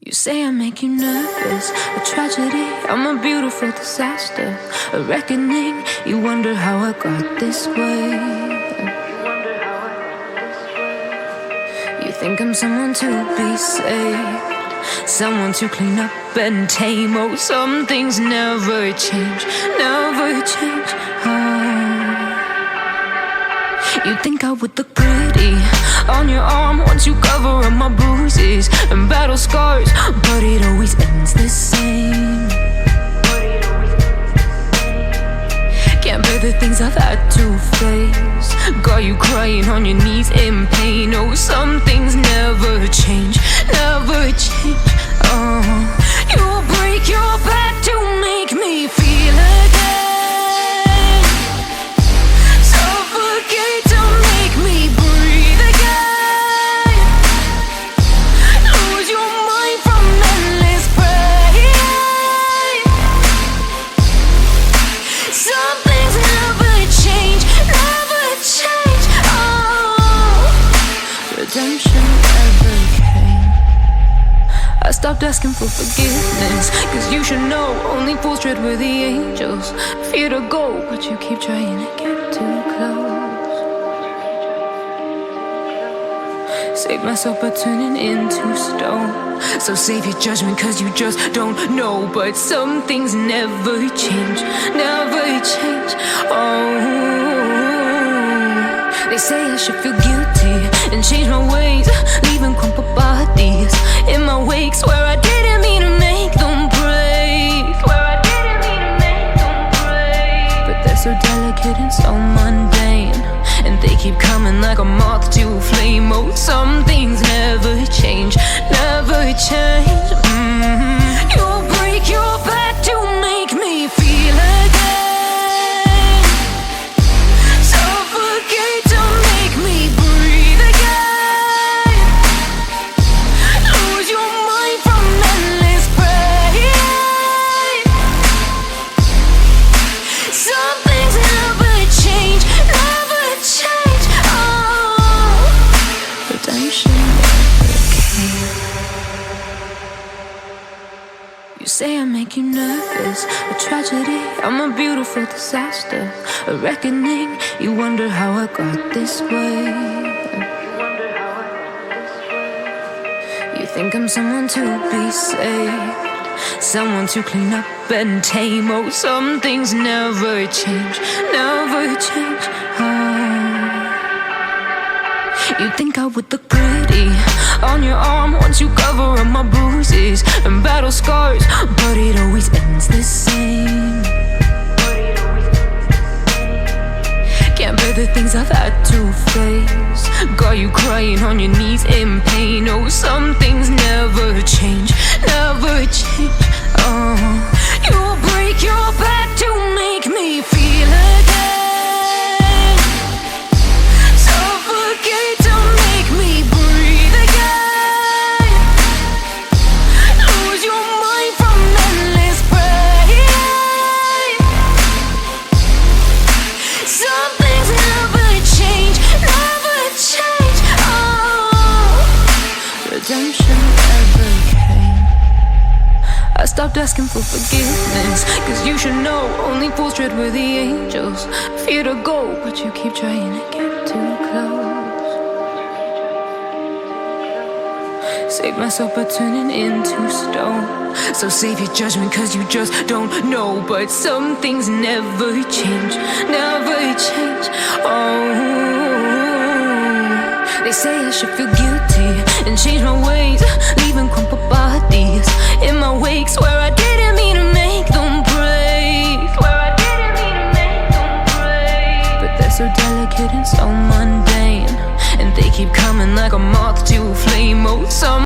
You say I make you nervous, a tragedy, I'm a beautiful disaster, a reckoning, you wonder how I got this way. You think I'm someone to be saved, someone to clean up and tame. Oh, some things never change, never change. You think I would look pretty on your arm once you cover up my bruises and battle scars, but it always ends the same. Can't bear the things I've had to face, got you crying on your knees in pain. Oh, some things never change, never change. You'll break your back to make me feel again. Redemption never came. I stopped asking for forgiveness, cause you should know only fools tread where the angels fear to go, but you keep trying to get too close. Save myself by turning into stone, so save your judgment cause you just don't know. But some things never change, never change. They say I should feel guilty and change my ways, leaving crumpled bodies in my wake. Swear I didn't mean to make them break, but they're so delicate and so mundane, and they keep coming like a moth to a flame. Oh, some things never change, never change. You'll break your back to make me feel again. You say I make you nervous, a tragedy, I'm a beautiful disaster, a reckoning, you wonder how I got this way. You think I'm someone to be saved, someone to clean up and tame. Oh, some things never change, never change. You think I would look pretty on your arm once you cover up my bruises and battle scars, but it always ends the same. Can't bear the things I've had to face, got you crying on your knees in pain. Oh, some things never change, never change. You'll break your back to make me feel again. Redemption never came. I stopped asking for forgiveness, cause you should know only fools tread where the angels fear to go, but you keep trying to get too close. Save myself by turning into stone, so save your judgment cause you just don't know. But some things never change, never change. They say I should feel guilty and change my ways, leaving crumpled bodies in my wake. Swear I didn't mean to make them break, but they're so delicate and so mundane, and they keep coming like a moth to a flame. Oh, some